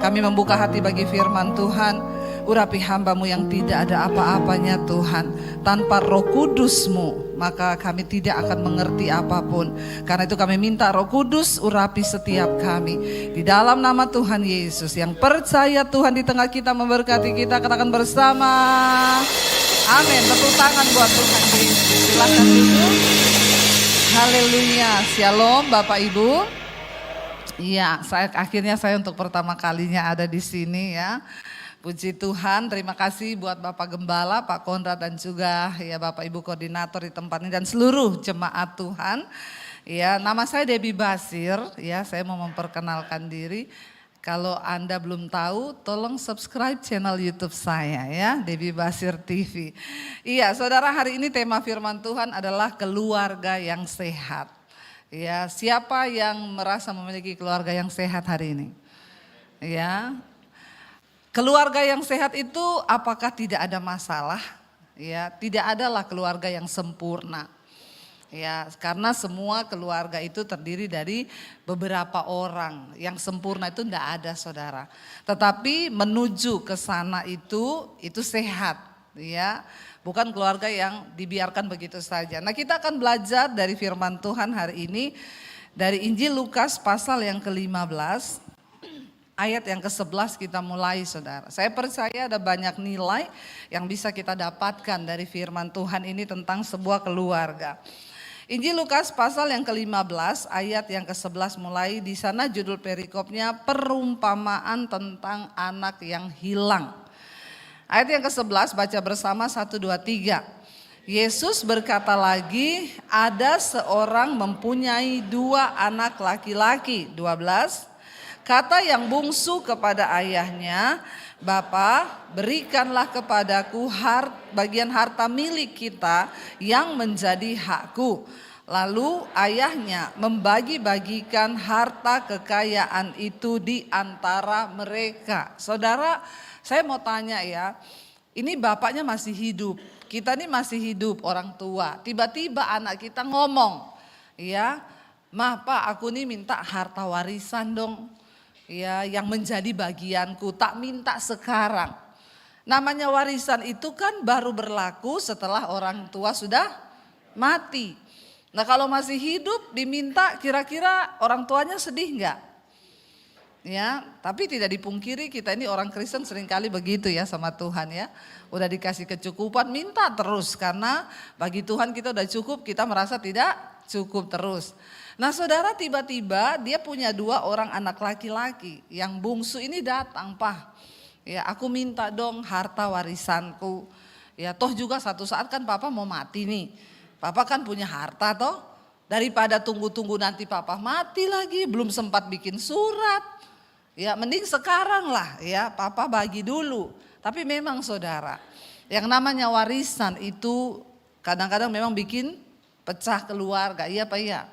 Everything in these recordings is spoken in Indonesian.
Kami membuka hati bagi firman Tuhan. Urapi hamba-Mu yang tidak ada apa-apanya Tuhan. Tanpa Roh Kudus-Mu maka kami tidak akan mengerti apapun. Karena itu kami minta Roh Kudus urapi setiap kami. Di dalam nama Tuhan Yesus, yang percaya Tuhan di tengah kita memberkati kita, katakan bersama. Amin. Tepuk tangan buat Tuhan Yesus. Silakan duduk. Haleluya. Shalom Bapak Ibu. Iya, akhirnya saya untuk pertama kalinya ada di sini ya. Puji Tuhan, terima kasih buat Bapak Gembala, Pak Konrad dan juga ya Bapak Ibu koordinator di tempat ini dan seluruh jemaat Tuhan. Ya, nama saya Debbie Basir, ya saya mau memperkenalkan diri. Kalau Anda belum tahu, tolong subscribe channel YouTube saya ya, Debbie Basir TV. Iya, saudara, hari ini tema firman Tuhan adalah keluarga yang sehat. Ya, siapa yang merasa memiliki keluarga yang sehat hari ini? Ya. Keluarga yang sehat itu apakah tidak ada masalah? Ya, tidak adalah keluarga yang sempurna. Ya, karena semua keluarga itu terdiri dari beberapa orang. Yang sempurna itu tidak ada, saudara. Tetapi menuju ke sana itu sehat, ya. Bukan keluarga yang dibiarkan begitu saja. Nah, kita akan belajar dari firman Tuhan hari ini dari Injil Lukas pasal yang ke-15. Ayat yang ke-11 kita mulai, saudara. Saya percaya ada banyak nilai yang bisa kita dapatkan dari firman Tuhan ini tentang sebuah keluarga. Injil Lukas pasal yang ke-15 ayat yang ke-11 mulai, di sana judul perikopnya perumpamaan tentang anak yang hilang. Ayat yang ke-11 baca bersama 1, 2, 3. Yesus berkata lagi, ada seorang mempunyai 2 anak laki-laki. 12. Kata yang bungsu kepada ayahnya, Bapa, berikanlah kepadaku bagian harta milik kita yang menjadi hakku. Lalu ayahnya membagi-bagikan harta kekayaan itu di antara mereka. Saudara, saya mau tanya ya, ini bapaknya masih hidup, kita ini masih hidup orang tua. Tiba-tiba anak kita ngomong, ya, "Mah, Pak, aku nih minta harta warisan dong. Ya, yang menjadi bagianku, tak minta sekarang." Namanya warisan itu kan baru berlaku setelah orang tua sudah mati. Nah, kalau masih hidup diminta, kira-kira orang tuanya sedih enggak? Ya, tapi tidak dipungkiri kita ini orang Kristen seringkali begitu ya sama Tuhan ya. Udah dikasih kecukupan minta terus, karena bagi Tuhan kita udah cukup, kita merasa tidak cukup terus. Nah, saudara, tiba-tiba dia punya 2 orang anak laki-laki. Yang bungsu ini datang, "Pak, ya aku minta dong harta warisanku. Ya toh juga satu saat kan Papa mau mati nih. Papa kan punya harta toh. Daripada tunggu-tunggu nanti Papa mati lagi, belum sempat bikin surat. Ya mending sekarang lah ya, Papa bagi dulu." Tapi memang saudara, yang namanya warisan itu kadang-kadang memang bikin pecah keluarga. Iya Pak ya?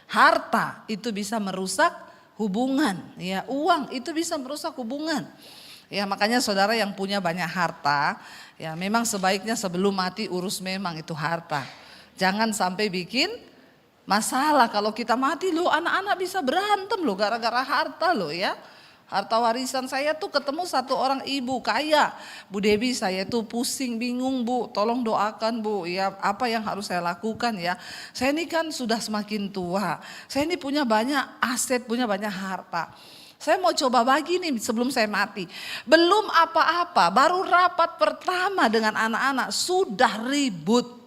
Harta itu bisa merusak hubungan, ya uang itu bisa merusak hubungan. Ya makanya saudara yang punya banyak harta, ya memang sebaiknya sebelum mati urus memang itu harta. Jangan sampai bikin masalah, kalau kita mati loh anak-anak bisa berantem loh gara-gara harta loh ya. Harta warisan saya tuh ketemu 1 orang ibu kaya, "Bu Debbie, saya tuh pusing bingung Bu, tolong doakan Bu ya, apa yang harus saya lakukan ya. Saya ini kan sudah semakin tua, saya ini punya banyak aset, punya banyak harta. Saya mau coba bagi nih sebelum saya mati." Belum apa-apa, baru rapat pertama dengan anak-anak sudah ribut.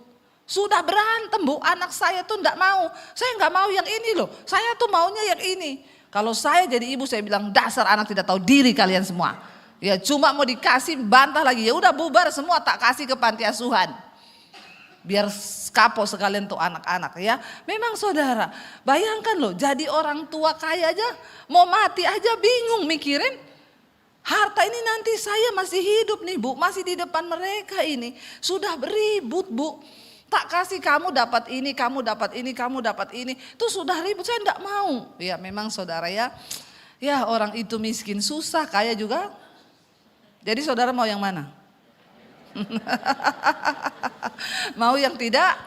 Sudah berantem Bu, anak saya tuh enggak mau, "Saya enggak mau yang ini loh, saya tuh maunya yang ini." Kalau saya jadi ibu saya bilang, "Dasar anak tidak tahu diri kalian semua. Ya cuma mau dikasih bantah lagi, ya udah bubar semua, tak kasih ke panti asuhan. Biar kapok sekalian tuh anak-anak ya." Memang saudara, bayangkan loh jadi orang tua kaya aja mau mati aja bingung mikirin harta ini nanti saya masih hidup nih Bu, masih di depan mereka ini. Sudah beribut Bu. Tak kasih kamu dapat ini, kamu dapat ini, kamu dapat ini. Itu sudah ribut, saya enggak mau. Ya memang saudara ya, ya orang itu miskin susah, kaya juga. Jadi saudara mau yang mana? Mau yang tidak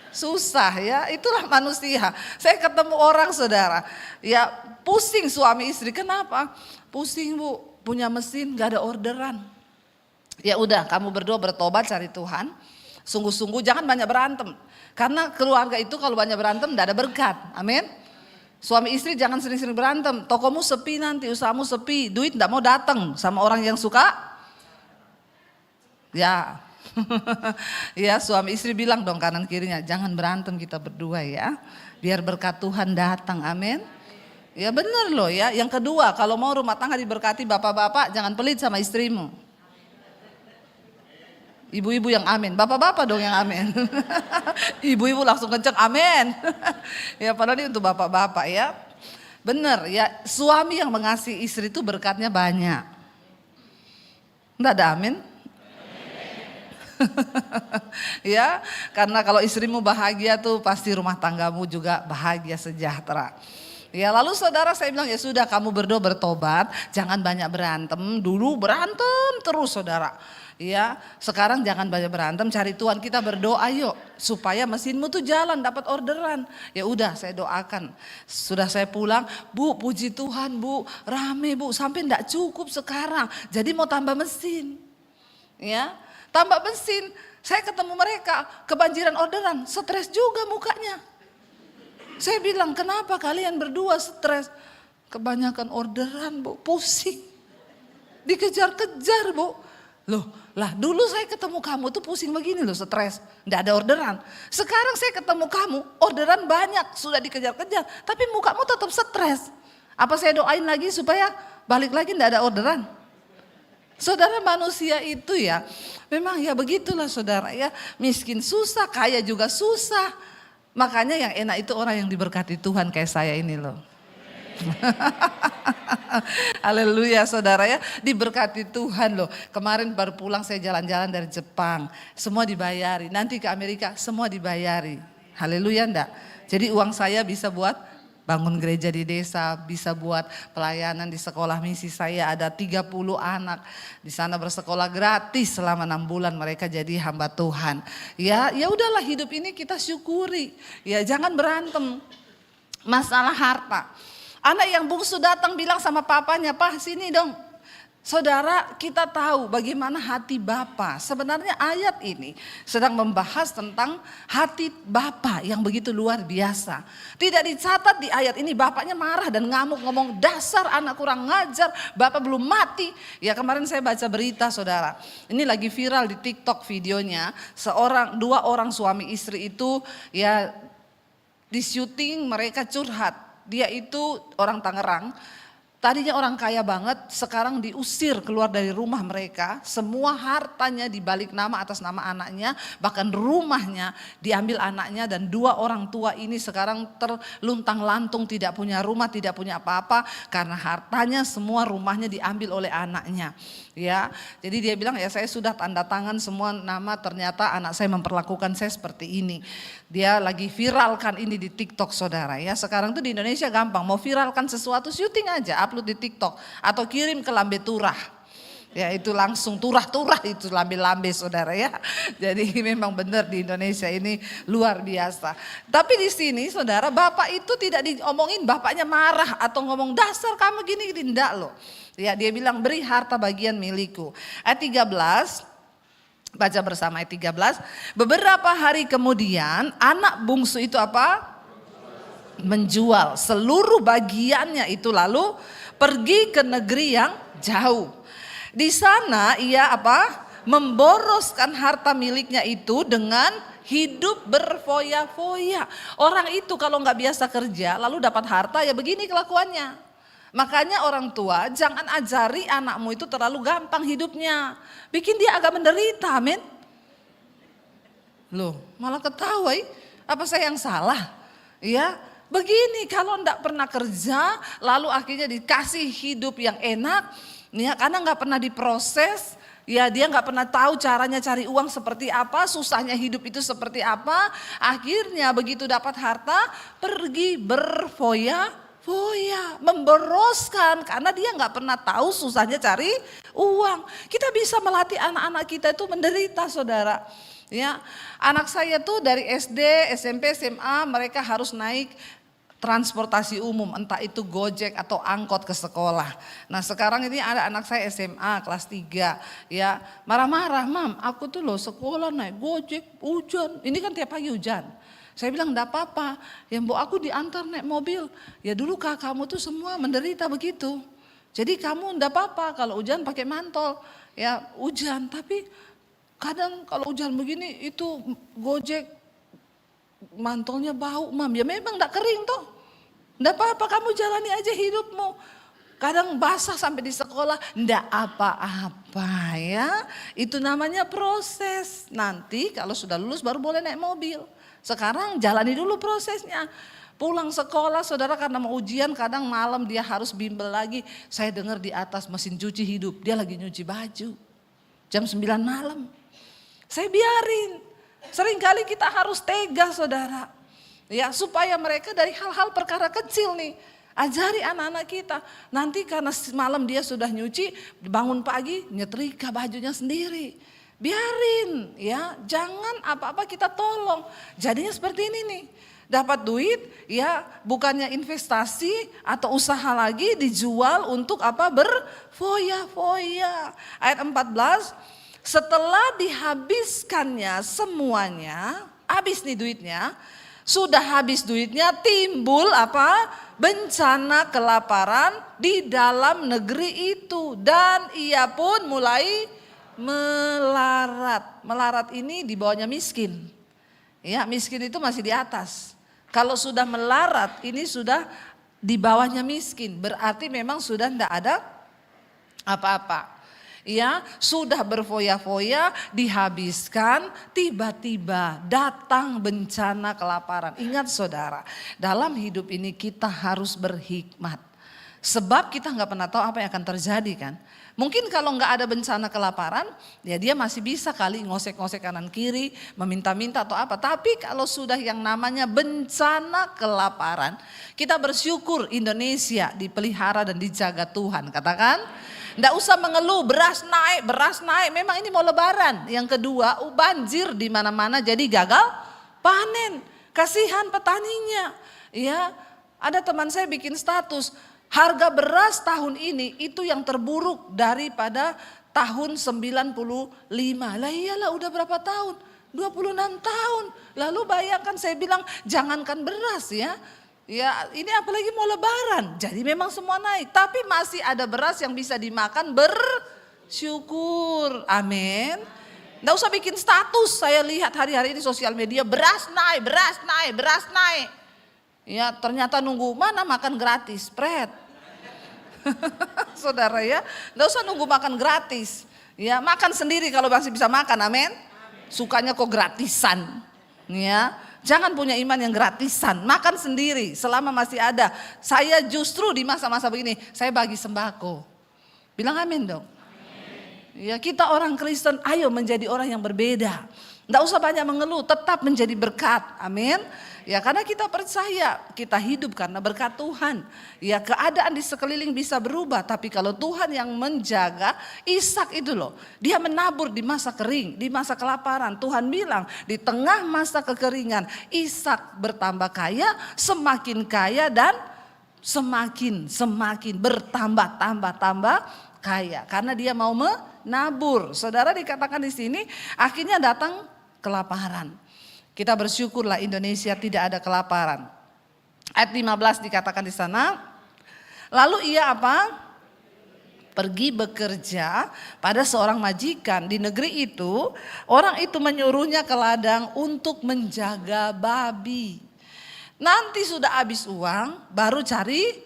Susah ya, itulah manusia. Saya ketemu orang saudara, ya pusing suami istri. Kenapa? Pusing bu, punya mesin gak ada orderan. Ya udah, kamu berdoa bertobat cari Tuhan. Sungguh-sungguh jangan banyak berantem. Karena keluarga itu kalau banyak berantem gak ada berkat. Amin. Suami istri jangan sering-sering berantem. Tokomu sepi nanti, usahamu sepi, duit gak mau datang sama orang yang suka. Ya. Ya suami istri bilang dong kanan kirinya, jangan berantem kita berdua ya, biar berkat Tuhan datang, amin. Ya benar loh ya. Yang kedua, kalau mau rumah tangga diberkati bapak-bapak jangan pelit sama istrimu. Ibu-ibu yang amin, bapak-bapak dong yang amin. Ibu-ibu langsung kenceng amin. Ya padahal ini untuk bapak-bapak ya. Benar ya, suami yang mengasihi istri itu berkatnya banyak. Enggak ada amin? Ya, karena kalau istrimu bahagia tuh pasti rumah tanggamu juga bahagia sejahtera. Ya lalu saudara saya bilang ya sudah kamu berdoa bertobat, jangan banyak berantem. Dulu berantem terus saudara. Ya sekarang jangan banyak berantem, cari Tuhan, kita berdoa yuk supaya mesinmu tuh jalan dapat orderan. Ya udah saya doakan. Sudah saya pulang, Bu puji Tuhan Bu, rame Bu, sampai enggak cukup sekarang. Jadi mau tambah mesin. Ya. Tambah mesin, saya ketemu mereka kebanjiran orderan, stres juga mukanya. Saya bilang kenapa kalian berdua stres? Kebanyakan orderan bu, pusing. Dikejar-kejar bu. Loh lah dulu saya ketemu kamu tuh pusing begini loh, stres. Nggak ada orderan. Sekarang saya ketemu kamu, orderan banyak, sudah dikejar-kejar. Tapi mukamu tetap stres. Apa saya doain lagi supaya balik lagi nggak ada orderan? Saudara manusia itu ya, memang ya begitulah saudara ya, miskin susah, kaya juga susah. Makanya yang enak itu orang yang diberkati Tuhan kayak saya ini loh. Haleluya saudara ya, diberkati Tuhan loh. Kemarin baru pulang saya jalan-jalan dari Jepang, semua dibayari. Nanti ke Amerika semua dibayari. Haleluya enggak? Jadi uang saya bisa buat bangun gereja di desa, bisa buat pelayanan di sekolah misi saya, ada 30 anak di sana bersekolah gratis selama 6 bulan mereka jadi hamba Tuhan. Ya udahlah hidup ini kita syukuri. Ya jangan berantem. Masalah harta. Anak yang bungsu datang bilang sama papanya, "Pak, sini dong." Saudara, kita tahu bagaimana hati Bapa. Sebenarnya ayat ini sedang membahas tentang hati Bapa yang begitu luar biasa. Tidak dicatat di ayat ini bapaknya marah dan ngamuk ngomong, "Dasar anak kurang ngajar, Bapak belum mati." Ya kemarin saya baca berita saudara. Ini lagi viral di TikTok videonya. Dua orang suami istri itu ya di syuting mereka curhat. Dia itu orang Tangerang. Tadinya orang kaya banget, sekarang diusir keluar dari rumah mereka. Semua hartanya dibalik nama atas nama anaknya, bahkan rumahnya diambil anaknya, dan dua orang tua ini sekarang terluntang lantung, tidak punya rumah, tidak punya apa-apa karena hartanya semua rumahnya diambil oleh anaknya. Ya, jadi dia bilang ya saya sudah tanda tangan semua nama, ternyata anak saya memperlakukan saya seperti ini. Dia lagi viralkan ini di TikTok saudara ya. Sekarang tuh di Indonesia gampang, mau viralkan sesuatu syuting aja, upload di TikTok atau kirim ke lambe turah. Ya itu langsung turah-turah itu lambe-lambe saudara ya. Jadi memang benar di Indonesia ini luar biasa. Tapi di sini saudara, bapak itu tidak diomongin bapaknya marah atau ngomong dasar kamu gini-gini, enggak loh. Ya dia bilang beri harta bagian milikku. Ayat 13, baca bersama ayat 13. Beberapa hari kemudian anak bungsu itu apa? Menjual seluruh bagiannya itu lalu pergi ke negeri yang jauh. Di sana ia apa? Memboroskan harta miliknya itu dengan hidup berfoya-foya. Orang itu kalau nggak biasa kerja lalu dapat harta ya begini kelakuannya. Makanya orang tua jangan ajari anakmu itu terlalu gampang hidupnya. Bikin dia agak menderita, amin. Loh malah ketawa, apa saya yang salah? Ya begini, kalau enggak pernah kerja lalu akhirnya dikasih hidup yang enak. Ya, karena nggak pernah diproses, ya dia nggak pernah tahu caranya cari uang seperti apa, susahnya hidup itu seperti apa. Akhirnya begitu dapat harta, pergi berfoya-foya, memboroskan karena dia nggak pernah tahu susahnya cari uang. Kita bisa melatih anak-anak kita itu menderita, saudara. Ya, anak saya tuh dari SD, SMP, SMA mereka harus naik transportasi umum, entah itu Gojek atau angkot ke sekolah. Nah sekarang ini ada anak saya SMA kelas 3, ya marah-marah, "Mam, aku tuh loh sekolah naik Gojek, hujan, ini kan tiap pagi hujan." Saya bilang enggak apa-apa, ya mbok aku diantar naik mobil. Ya dulu kakakmu tuh semua menderita begitu. Jadi kamu enggak apa-apa kalau hujan pakai mantol, ya hujan, tapi kadang kalau hujan begini itu Gojek mantolnya bau, Mam. Ya memang enggak kering toh. Enggak apa-apa, kamu jalani aja hidupmu. Kadang basah sampai di sekolah, enggak apa-apa ya. Itu namanya proses. Nanti kalau sudah lulus baru boleh naik mobil. Sekarang jalani dulu prosesnya. Pulang sekolah saudara karena mau ujian kadang malam dia harus bimbel lagi. Saya dengar di atas mesin cuci hidup, dia lagi nyuci baju. Jam 9 malam. Saya biarin. Seringkali kita harus tega saudara. Ya supaya mereka dari hal-hal perkara kecil nih. Ajari anak-anak kita. Nanti karena malam dia sudah nyuci, bangun pagi nyetrika bajunya sendiri. Biarin ya, jangan apa-apa kita tolong. Jadinya seperti ini nih. Dapat duit ya bukannya investasi atau usaha lagi dijual untuk apa? Berfoya-foya. Ayat 14. Setelah dihabiskannya semuanya, habis nih duitnya, sudah habis duitnya timbul apa? Bencana kelaparan di dalam negeri itu dan ia pun mulai melarat. Melarat ini di bawahnya miskin. Ya, miskin itu masih di atas. Kalau sudah melarat ini sudah di bawahnya miskin, berarti memang sudah tidak ada apa-apa. Ya, sudah berfoya-foya, dihabiskan, tiba-tiba datang bencana kelaparan. Ingat saudara, dalam hidup ini kita harus berhikmat. Sebab kita nggak pernah tahu apa yang akan terjadi kan. Mungkin kalau nggak ada bencana kelaparan, ya dia masih bisa kali ngosek-ngosek kanan kiri, meminta-minta atau apa. Tapi kalau sudah yang namanya bencana kelaparan, kita bersyukur Indonesia dipelihara dan dijaga Tuhan. Katakan. Nggak usah mengeluh beras naik, memang ini mau lebaran. Yang kedua banjir di mana-mana jadi gagal panen. Kasihan petaninya. Ya, ada teman saya bikin status, harga beras tahun ini itu yang terburuk daripada tahun 95. Lah iyalah udah berapa tahun? 26 tahun. Lalu bayangkan saya bilang jangankan beras ya. Ya ini apalagi mau lebaran, jadi memang semua naik. Tapi masih ada beras yang bisa dimakan, bersyukur, amin. Nggak usah bikin status, saya lihat hari-hari ini sosial media beras naik. Ya ternyata nunggu mana makan gratis, pret. Saudara ya, nggak usah nunggu makan gratis. Ya makan sendiri kalau masih bisa makan, amin. Sukanya kok gratisan, ya. Jangan punya iman yang gratisan, makan sendiri selama masih ada. Saya justru di masa-masa begini, saya bagi sembako. Bilang amin dong. Amin. Ya kita orang Kristen, ayo menjadi orang yang berbeda. Nggak usah banyak mengeluh, tetap menjadi berkat. Amin. Ya karena kita percaya, kita hidup karena berkat Tuhan. Ya keadaan di sekeliling bisa berubah, tapi kalau Tuhan yang menjaga, Ishak itu loh, dia menabur di masa kering, di masa kelaparan. Tuhan bilang di tengah masa kekeringan, Ishak bertambah kaya, semakin kaya dan semakin bertambah kaya. Karena dia mau menabur. Saudara dikatakan di sini, akhirnya datang kelaparan. Kita bersyukurlah Indonesia tidak ada kelaparan. Ayat 15 dikatakan di sana. Lalu ia apa? Pergi bekerja pada seorang majikan di negeri itu. Orang itu menyuruhnya ke ladang untuk menjaga babi. Nanti sudah habis uang baru cari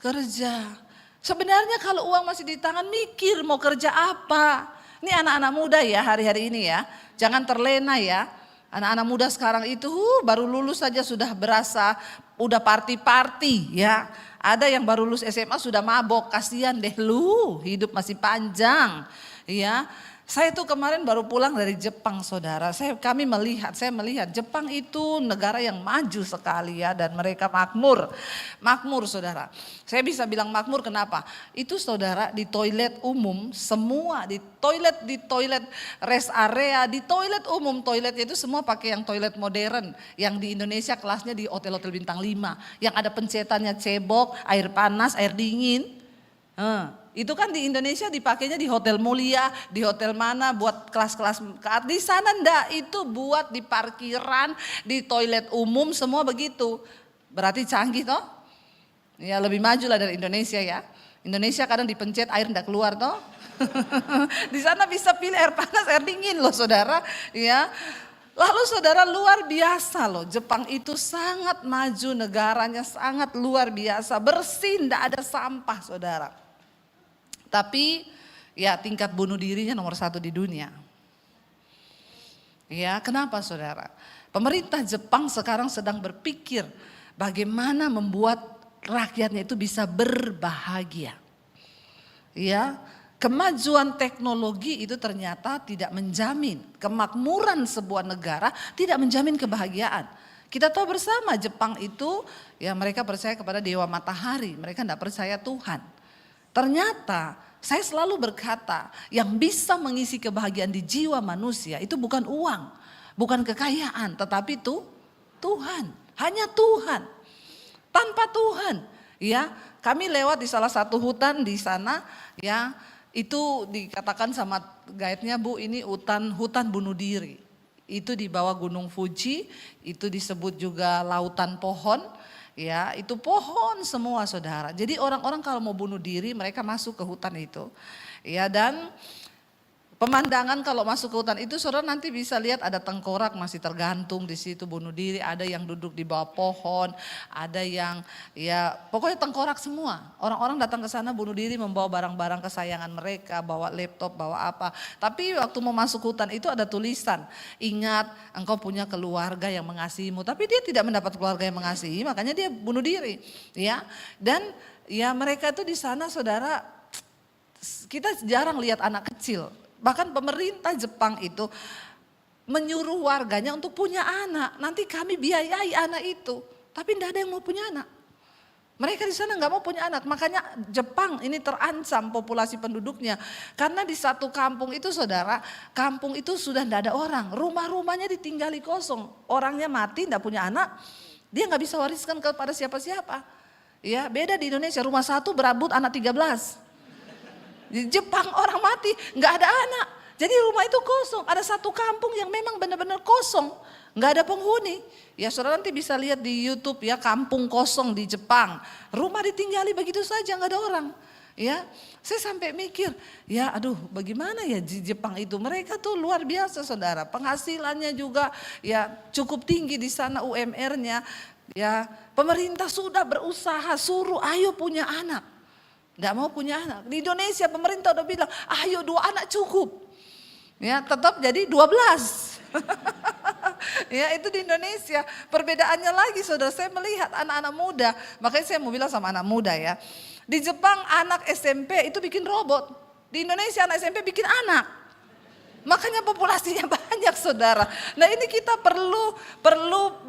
kerja. Sebenarnya kalau uang masih di tangan mikir mau kerja apa. Ini anak-anak muda ya hari-hari ini ya. Jangan terlena ya. Anak-anak muda sekarang itu baru lulus saja sudah berasa udah party-party ya. Ada yang baru lulus SMA sudah mabok, kasihan deh lu, hidup masih panjang ya. Saya tuh kemarin baru pulang dari Jepang, saudara. Saya melihat Jepang itu negara yang maju sekali ya, dan mereka makmur, saudara. Saya bisa bilang makmur kenapa? Itu saudara, di toilet umum semua, di toilet rest area, di toilet umum, toiletnya itu semua pakai yang toilet modern. Yang di Indonesia kelasnya di hotel-hotel bintang 5, yang ada pencetannya cebok, air panas, air dingin. Itu kan di Indonesia dipakainya di hotel mulia, di hotel mana buat kelas-kelas di sana ndak, itu buat di parkiran, di toilet umum semua begitu. Berarti canggih toh? Ya lebih maju lah dari Indonesia ya. Indonesia kadang dipencet air ndak keluar toh. Di sana bisa pilih air panas, air dingin loh saudara, ya. Lalu saudara, luar biasa loh, Jepang itu sangat maju, negaranya sangat luar biasa, bersih, ndak ada sampah saudara. Tapi ya tingkat bunuh dirinya nomor 1 di dunia. Ya, kenapa saudara? Pemerintah Jepang sekarang sedang berpikir bagaimana membuat rakyatnya itu bisa berbahagia. Ya, kemajuan teknologi itu ternyata tidak menjamin kemakmuran sebuah negara, tidak menjamin kebahagiaan. Kita tahu bersama Jepang itu ya mereka percaya kepada dewa matahari, mereka tidak percaya Tuhan. Ternyata saya selalu berkata yang bisa mengisi kebahagiaan di jiwa manusia itu bukan uang, bukan kekayaan, tetapi itu Tuhan, hanya Tuhan. Tanpa Tuhan, ya kami lewat di salah satu hutan di sana, ya itu dikatakan sama guide-nya, Bu, ini hutan bunuh diri. Itu di bawah Gunung Fuji, itu disebut juga lautan pohon. Ya, itu pohon semua saudara. Jadi orang-orang kalau mau bunuh diri mereka masuk ke hutan itu. Ya, dan pemandangan kalau masuk ke hutan itu saudara nanti bisa lihat ada tengkorak masih tergantung di situ bunuh diri, ada yang duduk di bawah pohon, ada yang ya pokoknya tengkorak semua. Orang-orang datang ke sana bunuh diri membawa barang-barang kesayangan mereka, bawa laptop, bawa apa. Tapi waktu mau masuk hutan itu ada tulisan, ingat engkau punya keluarga yang mengasihimu. Tapi dia tidak mendapat keluarga yang mengasihi, makanya dia bunuh diri. Ya, dan ya mereka itu di sana saudara, kita jarang lihat anak kecil. Bahkan pemerintah Jepang itu menyuruh warganya untuk punya anak. Nanti kami biayai anak itu. Tapi tidak ada yang mau punya anak. Mereka di sana nggak mau punya anak. Makanya Jepang ini terancam populasi penduduknya. Karena di satu kampung itu saudara, kampung itu sudah tidak ada orang. Rumah-rumahnya ditinggali kosong. Orangnya mati tidak punya anak. Dia nggak bisa wariskan kepada siapa-siapa. Ya, beda di Indonesia, rumah satu berabut anak 13. Di Jepang orang mati nggak ada anak, jadi rumah itu kosong. Ada satu kampung yang memang benar-benar kosong, nggak ada penghuni. Ya saudara nanti bisa lihat di YouTube ya, kampung kosong di Jepang, rumah ditinggali begitu saja nggak ada orang. Ya, saya sampai mikir, ya aduh bagaimana ya di Jepang itu, mereka tuh luar biasa saudara, penghasilannya juga ya cukup tinggi di sana UMR-nya. Ya pemerintah sudah berusaha suruh ayo punya anak. Nggak mau punya anak. Di Indonesia pemerintah udah bilang, ayo 2 anak cukup. Ya tetap jadi 12. Ya itu di Indonesia. Perbedaannya lagi saudara, saya melihat anak-anak muda. Makanya saya mau bilang sama anak muda ya. Di Jepang anak SMP itu bikin robot. Di Indonesia anak SMP bikin anak. Makanya populasinya banyak saudara. Nah ini kita perlu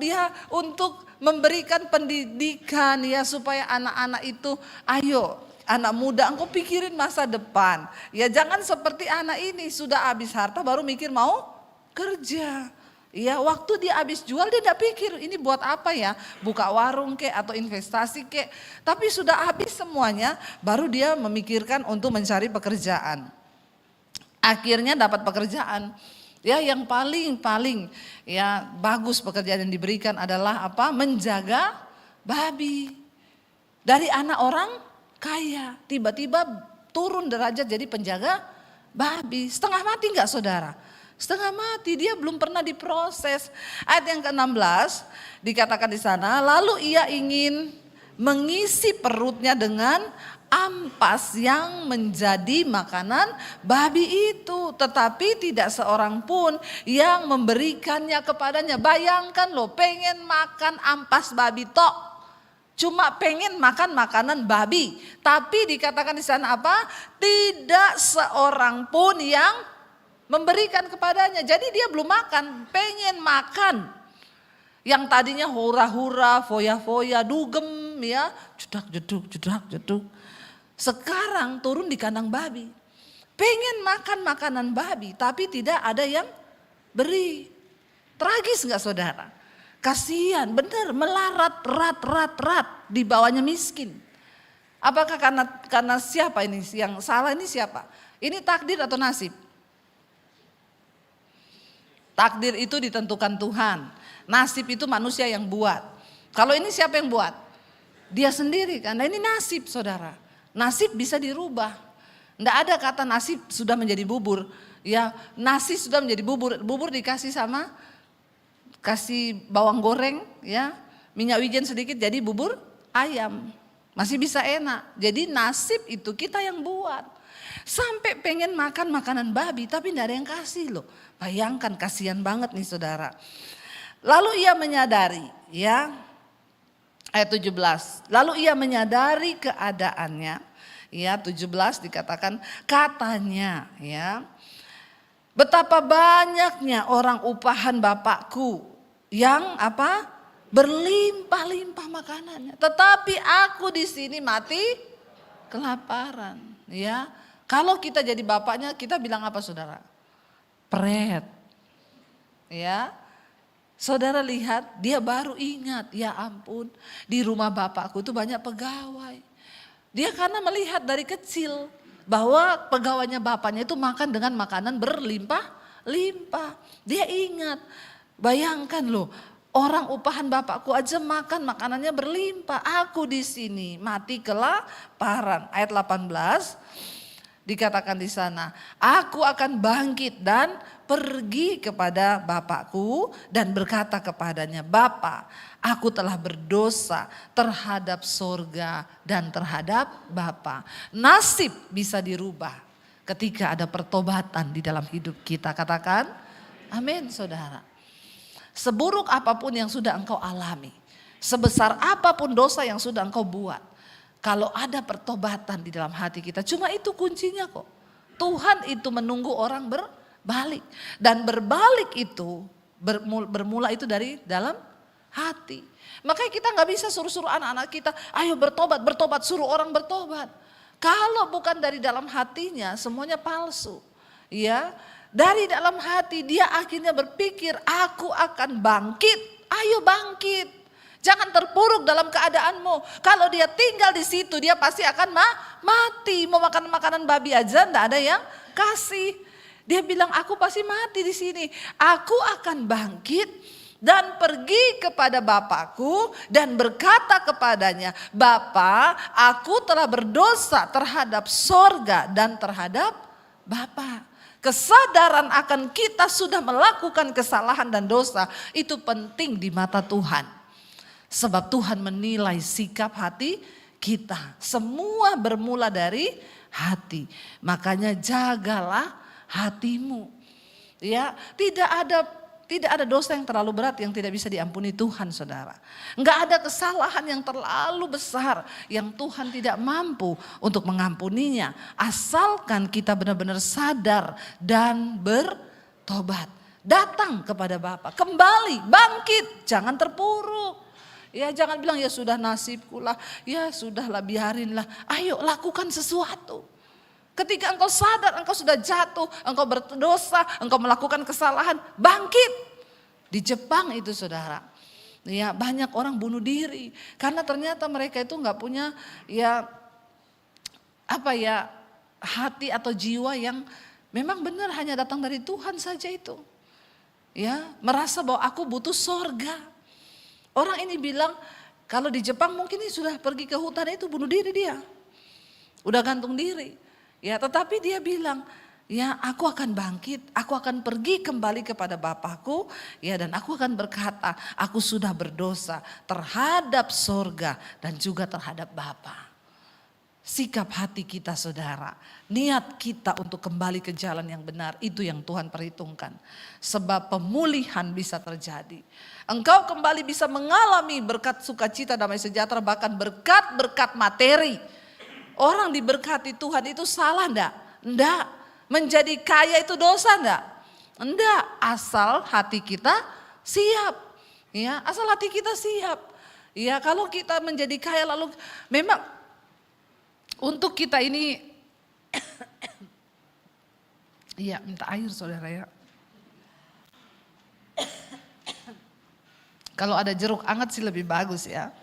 ya untuk memberikan pendidikan ya supaya anak-anak itu ayo. Anak muda engkau pikirin masa depan. Ya jangan seperti anak ini sudah habis harta baru mikir mau kerja. Ya waktu dia habis jual dia tidak pikir ini buat apa ya. Buka warung kek atau investasi kek. Tapi sudah habis semuanya baru dia memikirkan untuk mencari pekerjaan. Akhirnya dapat pekerjaan. Ya yang paling ya bagus pekerjaan yang diberikan adalah apa? Menjaga babi. Dari anak orang kaya, tiba-tiba turun derajat jadi penjaga babi. Setengah mati enggak saudara? Setengah mati, dia belum pernah diproses. Ayat yang ke-16 dikatakan di sana, lalu ia ingin mengisi perutnya dengan ampas yang menjadi makanan babi itu. Tetapi tidak seorang pun yang memberikannya kepadanya. Bayangkan loh, pengen makan ampas babi tok. Cuma pengen makan makanan babi. Tapi dikatakan di sana apa? Tidak seorang pun yang memberikan kepadanya. Jadi dia belum makan, pengen makan. Yang tadinya hura-hura, foya-foya, dugem ya, jedak-jeduk. Sekarang turun di kandang babi. Pengen makan makanan babi tapi tidak ada yang beri. Tragis gak saudara? Kasihan, benar melarat, rat, di bawahnya miskin. Apakah karena siapa ini yang salah, ini siapa? Ini takdir atau nasib? Takdir itu ditentukan Tuhan. Nasib itu manusia yang buat. Kalau ini siapa yang buat? Dia sendiri kan. Nah ini nasib saudara. Nasib bisa dirubah. Nggak ada kata nasib sudah menjadi bubur. Ya, nasi sudah menjadi bubur. Bubur dikasih kasih bawang goreng, ya, minyak wijen sedikit jadi bubur ayam. Masih bisa enak. Jadi nasib itu kita yang buat. Sampai pengen makan makanan babi tapi nggak ada yang kasih loh. Bayangkan kasihan banget nih saudara. Lalu ia menyadari, ya, ayat 17. Lalu ia menyadari keadaannya. Ya 17 dikatakan katanya ya, betapa banyaknya orang upahan bapakku yang apa berlimpah-limpah makanannya, tetapi aku di sini mati kelaparan. Ya kalau kita jadi bapaknya kita bilang apa saudara? Pret. Ya saudara lihat dia baru ingat, ya ampun di rumah bapakku itu banyak pegawai. Dia karena melihat dari kecil bahwa pegawainya bapaknya itu makan dengan makanan berlimpah-limpah. Dia ingat, bayangkan loh, orang upahan bapakku aja makan makanannya berlimpah. Aku di sini mati kelaparan. Ayat 18 dikatakan di sana, aku akan bangkit dan pergi kepada bapakku dan berkata kepadanya, Bapa, aku telah berdosa terhadap sorga dan terhadap Bapa. Nasib bisa dirubah ketika ada pertobatan di dalam hidup kita. Katakan, amin saudara. Seburuk apapun yang sudah engkau alami, sebesar apapun dosa yang sudah engkau buat, kalau ada pertobatan di dalam hati kita, cuma itu kuncinya kok. Tuhan itu menunggu orang berbalik. Dan berbalik itu bermula itu dari dalam hati. Makanya kita gak bisa suruh-suruh anak-anak kita, ayo bertobat, suruh orang bertobat. Kalau bukan dari dalam hatinya semuanya palsu. Ya, dari dalam hati dia akhirnya berpikir aku akan bangkit, ayo bangkit. Jangan terpuruk dalam keadaanmu. Kalau dia tinggal di situ dia pasti akan mati. Mau makan makanan babi aja enggak ada yang kasih. Dia bilang aku pasti mati di sini. Aku akan bangkit dan pergi kepada bapakku dan berkata kepadanya, Bapa, aku telah berdosa terhadap sorga dan terhadap Bapa. Kesadaran akan kita sudah melakukan kesalahan dan dosa itu penting di mata Tuhan. Sebab Tuhan menilai sikap hati kita. Semua bermula dari hati. Makanya jagalah hatimu. Ya, tidak ada dosa yang terlalu berat yang tidak bisa diampuni Tuhan saudara. Enggak ada kesalahan yang terlalu besar yang Tuhan tidak mampu untuk mengampuninya. Asalkan kita benar-benar sadar dan bertobat. Datang kepada Bapa, kembali, bangkit, jangan terpuruk. Ya jangan bilang ya sudah nasibku lah, ya sudahlah biarinlah. Ayo lakukan sesuatu. Ketika engkau sadar engkau sudah jatuh, engkau berdosa, engkau melakukan kesalahan, bangkit. Di Jepang itu saudara, ya banyak orang bunuh diri. Karena ternyata mereka itu gak punya hati atau jiwa yang memang benar hanya datang dari Tuhan saja itu. Ya merasa bahwa aku butuh sorga. Orang ini bilang kalau di Jepang mungkin ini sudah pergi ke hutan itu bunuh diri dia. Udah gantung diri. Ya tetapi dia bilang ya aku akan bangkit, aku akan pergi kembali kepada Bapakku. Ya dan aku akan berkata aku sudah berdosa terhadap sorga dan juga terhadap Bapa. Sikap hati kita saudara, niat kita untuk kembali ke jalan yang benar, itu yang Tuhan perhitungkan. Sebab pemulihan bisa terjadi. Engkau kembali bisa mengalami berkat sukacita, damai sejahtera, bahkan berkat-berkat materi. Orang diberkati Tuhan itu salah enggak? Enggak. Menjadi kaya itu dosa enggak? Enggak, asal hati kita siap. Ya, asal hati kita siap. Ya, kalau kita menjadi kaya lalu memang untuk kita ini iya, minta air saudara ya. Kalau ada jeruk hangat sih lebih bagus ya.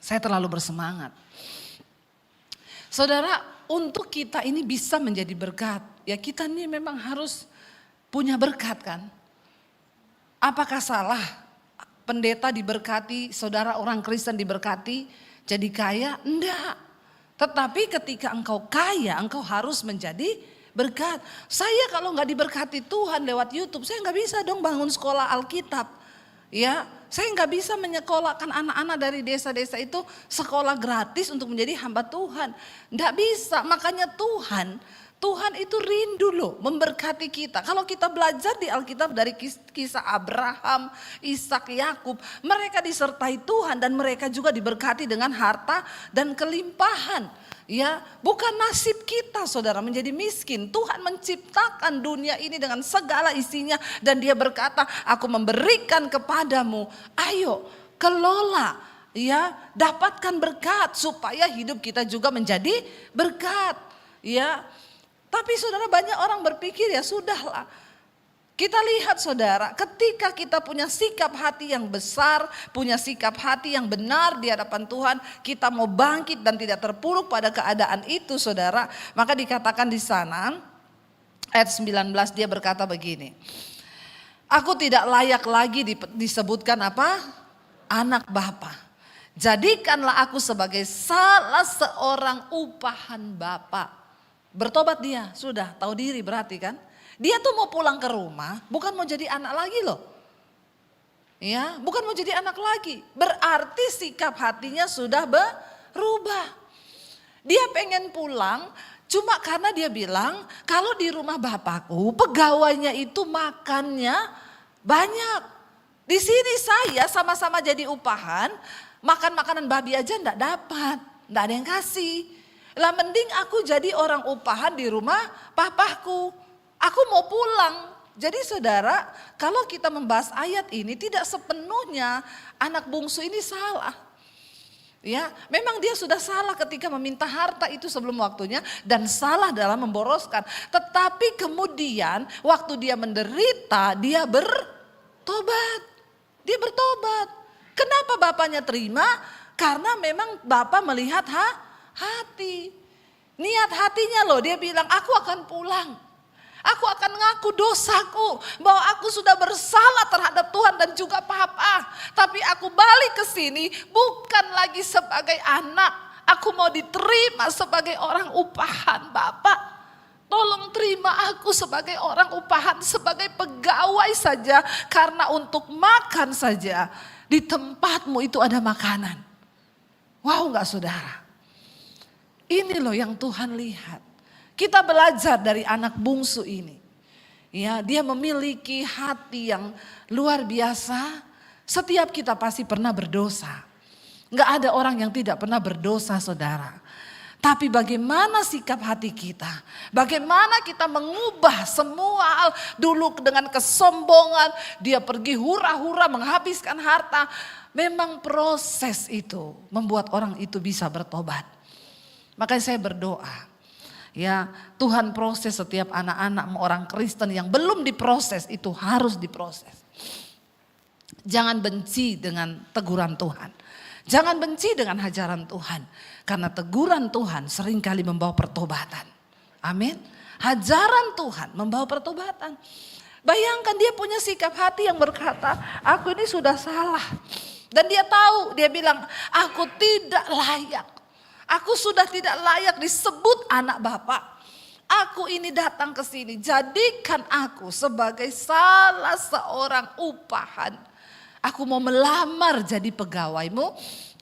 Saya terlalu bersemangat. Saudara, untuk kita ini bisa menjadi berkat. Ya kita ini memang harus punya berkat kan. Apakah salah pendeta diberkati, saudara orang Kristen diberkati, jadi kaya? Enggak. Tetapi ketika engkau kaya, engkau harus menjadi berkat. Saya kalau nggak diberkati Tuhan lewat YouTube, saya nggak bisa dong bangun sekolah Alkitab. Ya, saya nggak bisa menyekolahkan anak-anak dari desa-desa itu sekolah gratis untuk menjadi hamba Tuhan. Nggak bisa, makanya Tuhan itu rindu loh memberkati kita. Kalau kita belajar di Alkitab dari kisah Abraham, Ishak, Yakub, mereka disertai Tuhan dan mereka juga diberkati dengan harta dan kelimpahan. Ya, bukan nasib kita saudara menjadi miskin. Tuhan menciptakan dunia ini dengan segala isinya dan dia berkata, aku memberikan kepadamu, ayo kelola, ya dapatkan berkat supaya hidup kita juga menjadi berkat. Ya, tapi saudara banyak orang berpikir ya sudahlah. Kita lihat saudara, ketika kita punya sikap hati yang besar, punya sikap hati yang benar di hadapan Tuhan, kita mau bangkit dan tidak terpuruk pada keadaan itu saudara. Maka dikatakan di sana, ayat 19 dia berkata begini. Aku tidak layak lagi disebutkan apa? Anak Bapa. Jadikanlah aku sebagai salah seorang upahan Bapa. Bertobat dia, sudah tahu diri berarti kan? Dia tuh mau pulang ke rumah, bukan mau jadi anak lagi loh. Ya, bukan mau jadi anak lagi. Berarti sikap hatinya sudah berubah. Dia pengen pulang, cuma karena dia bilang, kalau di rumah bapakku, pegawainya itu makannya banyak. Di sini saya sama-sama jadi upahan, makan makanan babi aja enggak dapat, enggak ada yang kasih. Lah mending aku jadi orang upahan di rumah papaku. Aku mau pulang. Jadi saudara, kalau kita membahas ayat ini tidak sepenuhnya anak bungsu ini salah. Ya, memang dia sudah salah ketika meminta harta itu sebelum waktunya dan salah dalam memboroskan. Tetapi kemudian waktu dia menderita, dia bertobat. Dia bertobat. Kenapa bapaknya terima? Karena memang bapak melihat hati. Niat hatinya loh, dia bilang aku akan pulang. Aku akan ngaku dosaku bahwa aku sudah bersalah terhadap Tuhan dan juga papa. Tapi aku balik ke sini bukan lagi sebagai anak. Aku mau diterima sebagai orang upahan Bapak. Tolong terima aku sebagai orang upahan, sebagai pegawai saja. Karena untuk makan saja di tempatmu itu ada makanan. Wow gak saudara? Ini loh yang Tuhan lihat. Kita belajar dari anak bungsu ini. Ya, dia memiliki hati yang luar biasa. Setiap kita pasti pernah berdosa. Enggak ada orang yang tidak pernah berdosa, saudara. Tapi bagaimana sikap hati kita? Bagaimana kita mengubah semua hal dulu dengan kesombongan. Dia pergi hura-hura menghabiskan harta. Memang proses itu membuat orang itu bisa bertobat. Makanya saya berdoa. Ya, Tuhan proses setiap anak-anak orang Kristen yang belum diproses itu harus diproses. Jangan benci dengan teguran Tuhan. Jangan benci dengan hajaran Tuhan. Karena teguran Tuhan seringkali membawa pertobatan. Amin. Hajaran Tuhan membawa pertobatan. Bayangkan dia punya sikap hati yang berkata, aku ini sudah salah. Dan dia tahu, dia bilang, aku tidak layak. Aku sudah tidak layak disebut anak Bapak. Aku ini datang ke sini, jadikan aku sebagai salah seorang upahan. Aku mau melamar jadi pegawaimu,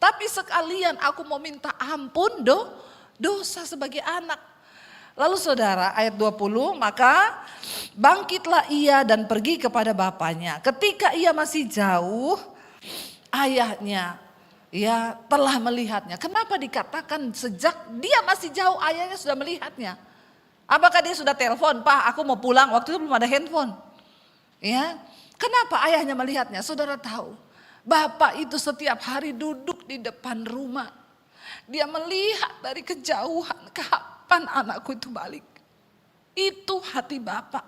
tapi sekalian aku mau minta ampun dosa sebagai anak. Lalu saudara ayat 20, maka bangkitlah ia dan pergi kepada bapaknya. Ketika ia masih jauh, ayahnya ya telah melihatnya. Kenapa dikatakan sejak dia masih jauh ayahnya sudah melihatnya? Apakah dia sudah telepon, Pak aku mau pulang, waktu itu belum ada handphone. Ya, kenapa ayahnya melihatnya? Saudara tahu, bapak itu setiap hari duduk di depan rumah. Dia melihat dari kejauhan, kapan anakku itu balik. Itu hati bapak.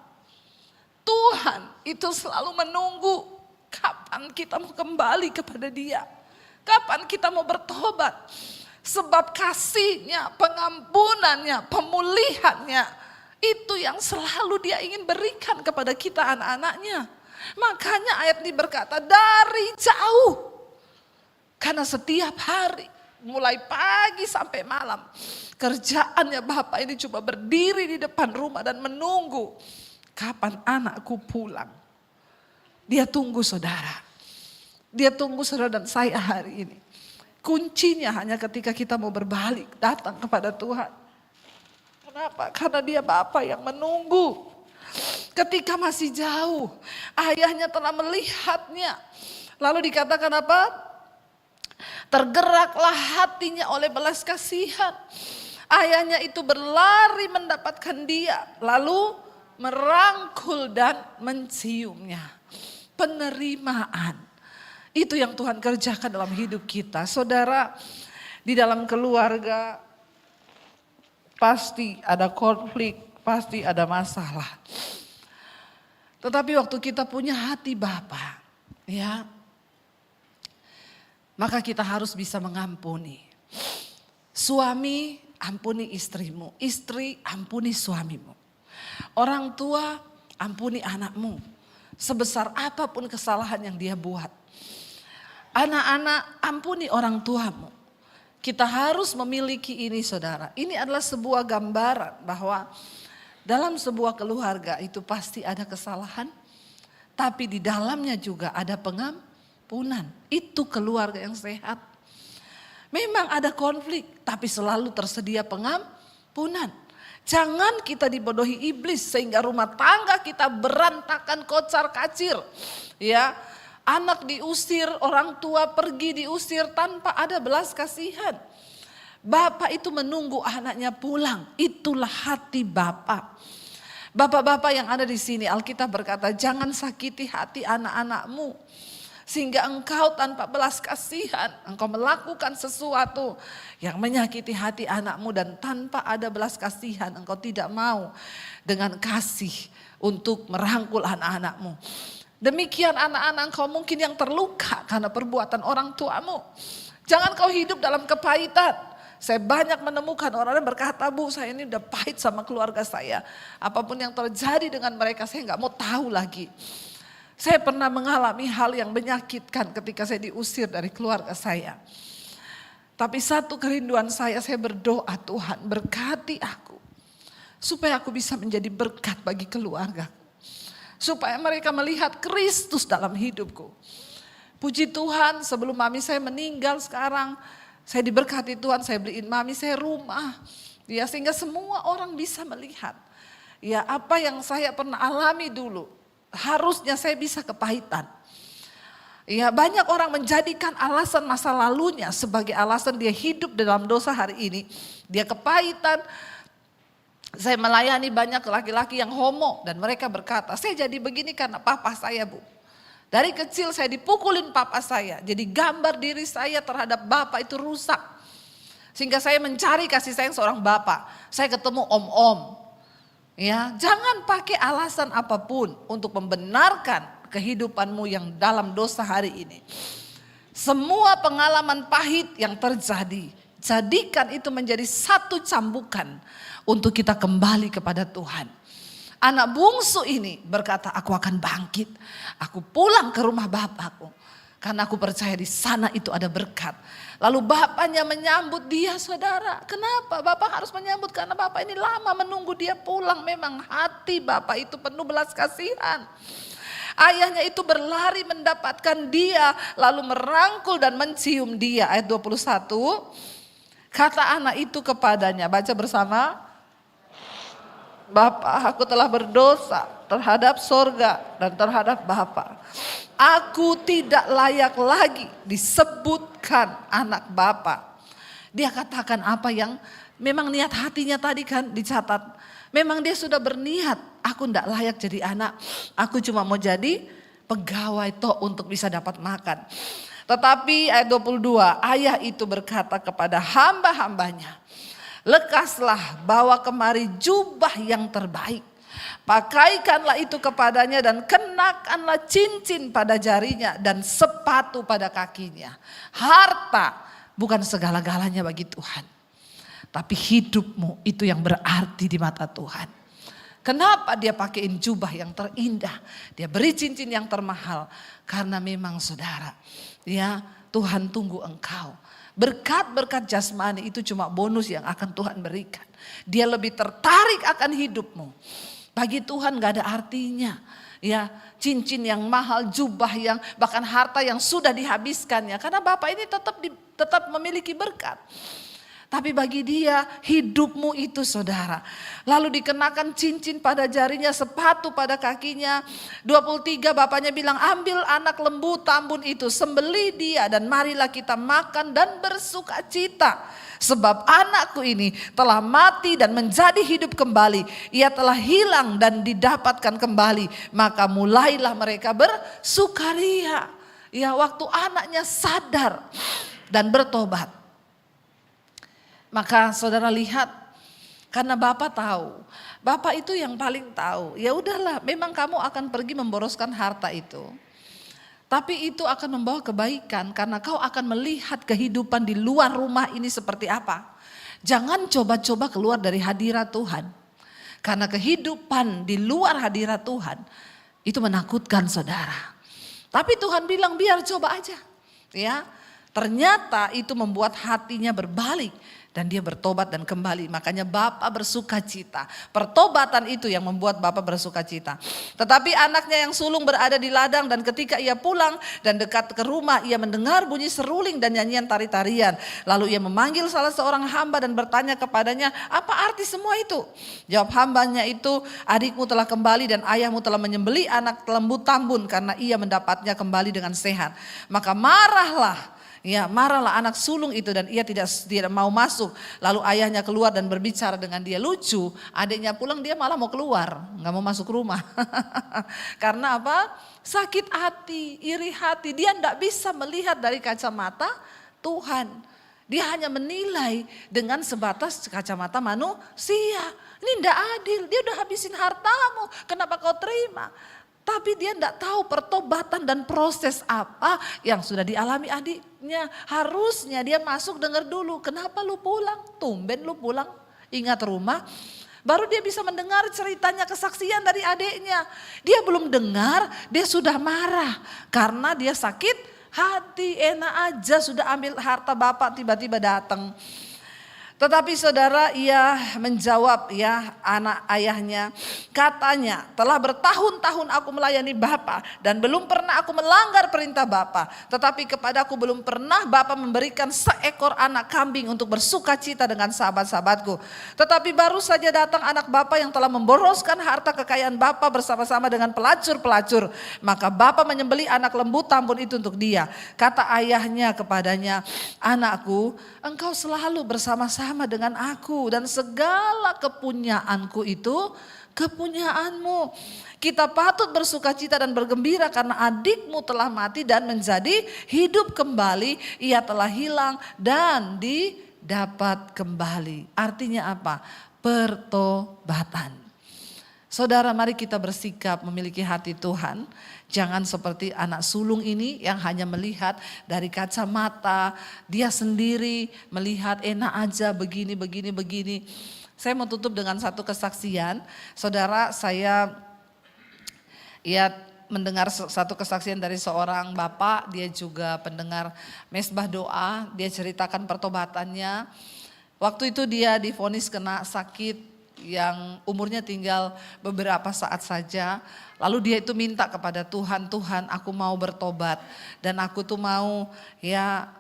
Tuhan itu selalu menunggu kapan kita mau kembali kepada dia. Kapan kita mau bertobat. Sebab kasihnya, pengampunannya, pemulihannya, itu yang selalu dia ingin berikan kepada kita anak-anaknya. Makanya ayat ini berkata dari jauh. Karena setiap hari, mulai pagi sampai malam, kerjaannya bapak ini cuma berdiri di depan rumah dan menunggu kapan anakku pulang. Dia tunggu saudara. Dia tunggu saudara dan saya hari ini. Kuncinya hanya ketika kita mau berbalik datang kepada Tuhan. Kenapa? Karena dia Bapa yang menunggu. Ketika masih jauh, ayahnya telah melihatnya. Lalu dikatakan apa? Tergeraklah hatinya oleh belas kasihan. Ayahnya itu berlari mendapatkan dia. Lalu merangkul dan menciumnya. Penerimaan. Itu yang Tuhan kerjakan dalam hidup kita. Saudara, di dalam keluarga pasti ada konflik, pasti ada masalah. Tetapi waktu kita punya hati Bapa, ya, maka kita harus bisa mengampuni. Suami, ampuni istrimu. Istri, ampuni suamimu. Orang tua, ampuni anakmu. Sebesar apapun kesalahan yang dia buat. Anak-anak, ampuni orang tuamu. Kita harus memiliki ini saudara. Ini adalah sebuah gambaran bahwa dalam sebuah keluarga itu pasti ada kesalahan. Tapi di dalamnya juga ada pengampunan. Itu keluarga yang sehat. Memang ada konflik, tapi selalu tersedia pengampunan. Jangan kita dibodohi iblis sehingga rumah tangga kita berantakan kocar kacir. Ya. Anak diusir, orang tua pergi diusir tanpa ada belas kasihan. Bapak itu menunggu anaknya pulang. Itulah hati Bapak. Bapak-bapak yang ada di sini, Alkitab berkata, jangan sakiti hati anak-anakmu. Sehingga engkau tanpa belas kasihan, engkau melakukan sesuatu yang menyakiti hati anakmu. Dan tanpa ada belas kasihan, engkau tidak mau dengan kasih untuk merangkul anak-anakmu. Demikian anak-anak kau mungkin yang terluka karena perbuatan orang tuamu. Jangan kau hidup dalam kepahitan. Saya banyak menemukan orang yang berkata, Bu saya ini udah pahit sama keluarga saya. Apapun yang terjadi dengan mereka saya gak mau tahu lagi. Saya pernah mengalami hal yang menyakitkan ketika saya diusir dari keluarga saya. Tapi satu kerinduan saya berdoa Tuhan berkati aku. Supaya aku bisa menjadi berkat bagi keluarga. Supaya mereka melihat Kristus dalam hidupku. Puji Tuhan sebelum mami saya meninggal sekarang. Saya diberkati Tuhan, saya beliin mami saya rumah. Ya, sehingga semua orang bisa melihat. Ya, apa yang saya pernah alami dulu. Harusnya saya bisa kepahitan. Ya, banyak orang menjadikan alasan masa lalunya sebagai alasan dia hidup dalam dosa hari ini. Dia kepahitan. Saya melayani banyak laki-laki yang homo dan mereka berkata, saya jadi begini karena papa saya Bu. Dari kecil saya dipukulin papa saya, jadi gambar diri saya terhadap bapak itu rusak. Sehingga saya mencari kasih sayang seorang bapak, saya ketemu om-om. Ya, jangan pakai alasan apapun untuk membenarkan kehidupanmu yang dalam dosa hari ini. Semua pengalaman pahit yang terjadi, jadikan itu menjadi satu cambukan untuk kita kembali kepada Tuhan. Anak bungsu ini berkata, aku akan bangkit. Aku pulang ke rumah bapakku. Karena aku percaya di sana itu ada berkat. Lalu bapaknya menyambut dia saudara. Kenapa bapak harus menyambut? Karena bapak ini lama menunggu dia pulang. Memang hati bapak itu penuh belas kasihan. Ayahnya itu berlari mendapatkan dia. Lalu merangkul dan mencium dia. Ayat 21. Kata anak itu kepadanya. Baca bersama. Bapa, aku telah berdosa terhadap sorga dan terhadap Bapa. Aku tidak layak lagi disebutkan anak Bapa. Dia katakan apa yang memang niat hatinya tadi kan dicatat. Memang dia sudah berniat, aku tidak layak jadi anak. Aku cuma mau jadi pegawai toh untuk bisa dapat makan. Tetapi ayat 22, ayah itu berkata kepada hamba-hambanya, lekaslah, bawa kemari jubah yang terbaik. Pakaikanlah itu kepadanya dan kenakanlah cincin pada jarinya dan sepatu pada kakinya. Harta bukan segala-galanya bagi Tuhan. Tapi hidupmu itu yang berarti di mata Tuhan. Kenapa dia pakaiin jubah yang terindah? Dia beri cincin yang termahal. Karena memang saudara, ya Tuhan tunggu engkau. Berkat-berkat jasmani itu cuma bonus yang akan Tuhan berikan. Dia lebih tertarik akan hidupmu. Bagi Tuhan gak ada artinya. Ya, cincin yang mahal, jubah yang bahkan harta yang sudah dihabiskannya. Karena Bapak ini tetap memiliki berkat. Tapi bagi dia hidupmu itu saudara. Lalu dikenakan cincin pada jarinya, sepatu pada kakinya. 23 bapaknya bilang, ambil anak lembu tambun itu, sembelih dia dan marilah kita makan dan bersuka cita. Sebab anakku ini telah mati dan menjadi hidup kembali. Ia telah hilang dan didapatkan kembali. Maka mulailah mereka bersukaria. Ya, waktu anaknya sadar dan bertobat. Maka saudara lihat, karena Bapak tahu, Bapak itu yang paling tahu. Ya udahlah, memang kamu akan pergi memboroskan harta itu. Tapi itu akan membawa kebaikan karena kau akan melihat kehidupan di luar rumah ini seperti apa. Jangan coba-coba keluar dari hadirat Tuhan. Karena kehidupan di luar hadirat Tuhan itu menakutkan saudara. Tapi Tuhan bilang biar coba aja. Ya, ternyata itu membuat hatinya berbalik. Dan dia bertobat dan kembali. Makanya Bapak bersuka cita. Pertobatan itu yang membuat Bapak bersuka cita. Tetapi anaknya yang sulung berada di ladang. Dan ketika ia pulang dan dekat ke rumah, ia mendengar bunyi seruling dan nyanyian tari-tarian. Lalu ia memanggil salah seorang hamba dan bertanya kepadanya, apa arti semua itu? Jawab hambanya itu, adikmu telah kembali dan ayahmu telah menyembelih anak lembu tambun. Karena ia mendapatnya kembali dengan sehat. Maka marahlah. Ya, marahlah anak sulung itu dan ia tidak mau masuk. Lalu ayahnya keluar dan berbicara dengan dia. Lucu, adiknya pulang dia malah mau keluar, nggak mau masuk rumah. Karena apa? Sakit hati, iri hati. Dia tidak bisa melihat dari kacamata Tuhan. Dia hanya menilai dengan sebatas kacamata manusia. Ini tidak adil, dia udah habisin hartamu, kenapa kau terima? Tapi dia tidak tahu pertobatan dan proses apa yang sudah dialami adiknya. Harusnya dia masuk dengar dulu. Kenapa lu pulang? Tumben lu pulang. Ingat rumah. Baru dia bisa mendengar ceritanya kesaksian dari adiknya. Dia belum dengar, dia sudah marah. Karena dia sakit hati, enak aja sudah ambil harta bapak tiba-tiba datang. Tetapi saudara, ia menjawab ya anak ayahnya, katanya telah bertahun-tahun aku melayani Bapa dan belum pernah aku melanggar perintah Bapa. Tetapi kepadaku belum pernah Bapa memberikan seekor anak kambing untuk bersuka cita dengan sahabat-sahabatku. Tetapi baru saja datang anak Bapa yang telah memboroskan harta kekayaan Bapa bersama-sama dengan pelacur-pelacur. Maka Bapa menyembelih anak lembu tambun itu untuk dia. Kata ayahnya kepadanya, anakku, engkau selalu bersama-sama dengan aku dan segala kepunyaanku itu kepunyaanmu. Kita patut bersuka cita dan bergembira karena adikmu telah mati dan menjadi hidup kembali. Ia telah hilang dan didapat kembali. Artinya apa? Pertobatan. Saudara, mari kita bersikap memiliki hati Tuhan. Jangan seperti anak sulung ini yang hanya melihat dari kacamata dia sendiri, melihat enak aja begini. Saya mau tutup dengan satu kesaksian. Saudara, saya mendengar satu kesaksian dari seorang bapak, dia juga pendengar mesbah doa, dia ceritakan pertobatannya. Waktu itu dia divonis kena sakit yang umurnya tinggal beberapa saat saja. Lalu dia itu minta kepada Tuhan, Tuhan aku mau bertobat dan aku tuh mau ya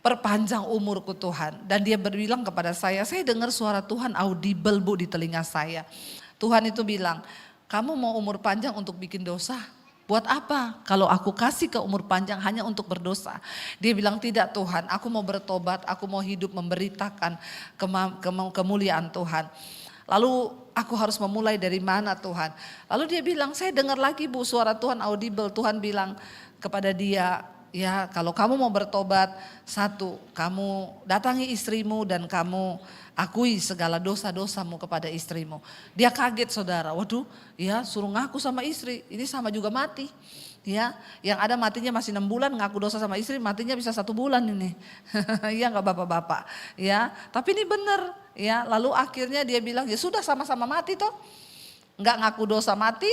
perpanjang umurku Tuhan. Dan dia berbilang kepada saya dengar suara Tuhan audible Bu di telinga saya. Tuhan itu bilang, kamu mau umur panjang untuk bikin dosa? Buat apa kalau aku kasih ke umur panjang hanya untuk berdosa? Dia bilang, tidak Tuhan, aku mau bertobat, aku mau hidup memberitakan kemuliaan Tuhan. Lalu aku harus memulai dari mana Tuhan? Lalu dia bilang, saya dengar lagi Bu suara Tuhan audible. Tuhan bilang kepada dia, ya kalau kamu mau bertobat, satu, kamu datangi istrimu dan kamu akui segala dosa-dosamu kepada istrimu. Dia kaget saudara, waduh ya suruh ngaku sama istri, ini sama juga mati. Ya, yang ada matinya masih 6 bulan, ngaku dosa sama istri matinya bisa 1 bulan ini. Iya gak bapak-bapak? Ya, tapi ini benar. Ya, lalu akhirnya dia bilang ya sudah sama-sama mati toh. Nggak ngaku dosa mati,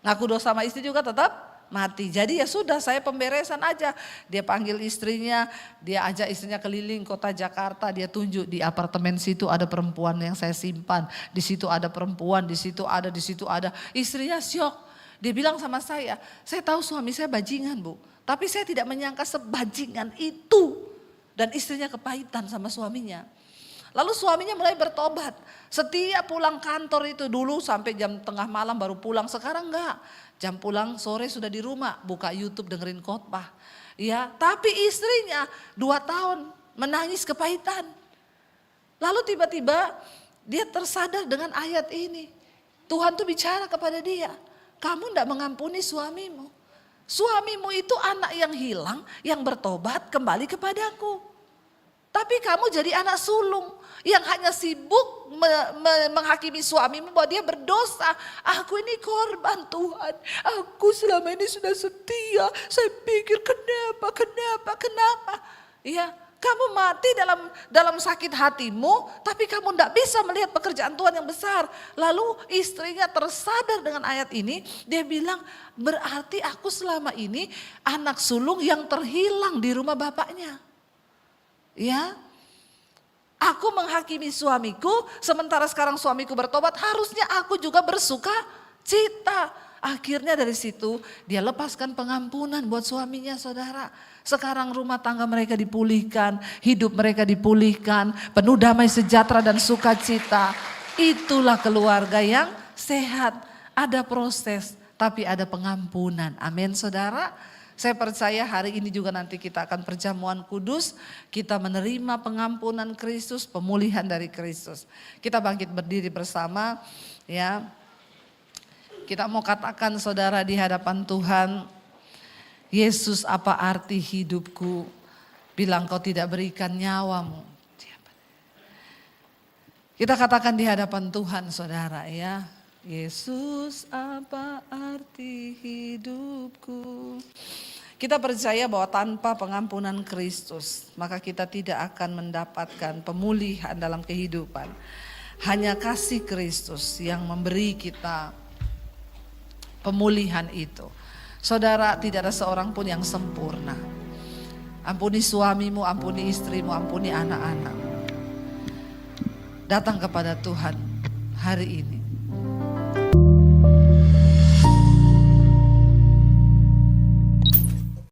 ngaku dosa sama istri juga tetap mati. Jadi ya sudah saya pemberesan aja. Dia panggil istrinya, dia ajak istrinya keliling kota Jakarta, dia tunjuk di apartemen situ ada perempuan yang saya simpan, di situ ada perempuan, di situ ada, di situ ada. Istrinya syok. Dia bilang sama saya tahu suami saya bajingan Bu, tapi saya tidak menyangka sebajingan itu. Dan istrinya kepahitan sama suaminya. Lalu suaminya mulai bertobat. Setiap pulang kantor itu dulu sampai jam tengah malam baru pulang, sekarang enggak. Jam pulang sore sudah di rumah, buka YouTube dengerin khotbah. Ya, tapi istrinya 2 tahun menangis kepahitan. Lalu tiba-tiba dia tersadar dengan ayat ini. Tuhan tuh bicara kepada dia, kamu enggak mengampuni suamimu. Suamimu itu anak yang hilang, yang bertobat kembali kepadaku. Tapi kamu jadi anak sulung yang hanya sibuk menghakimi suamimu bahwa dia berdosa. Aku ini korban Tuhan. Aku selama ini sudah setia. Saya pikir kenapa? Ya, kamu mati dalam sakit hatimu, tapi kamu tidak bisa melihat pekerjaan Tuhan yang besar. Lalu istrinya tersadar dengan ayat ini, dia bilang berarti aku selama ini anak sulung yang terhilang di rumah bapaknya. Ya, aku menghakimi suamiku, sementara sekarang suamiku bertobat, harusnya aku juga bersuka cita. Akhirnya dari situ dia lepaskan pengampunan buat suaminya saudara. Sekarang rumah tangga mereka dipulihkan, hidup mereka dipulihkan, penuh damai sejahtera dan sukacita. Itulah keluarga yang sehat, ada proses tapi ada pengampunan. Amin saudara. Saya percaya hari ini juga nanti kita akan perjamuan kudus, kita menerima pengampunan Kristus, pemulihan dari Kristus. Kita bangkit berdiri bersama ya. Kita mau katakan saudara di hadapan Tuhan, Yesus apa arti hidupku bila Engkau tidak berikan nyawamu. Kita katakan di hadapan Tuhan saudara ya. Yesus apa arti hidupku. Kita percaya bahwa tanpa pengampunan Kristus maka kita tidak akan mendapatkan pemulihan dalam kehidupan. Hanya kasih Kristus yang memberi kita pemulihan itu. Saudara, tidak ada seorang pun yang sempurna. Ampuni suamimu, ampuni istrimu, ampuni anak-anak. Datang kepada Tuhan hari ini.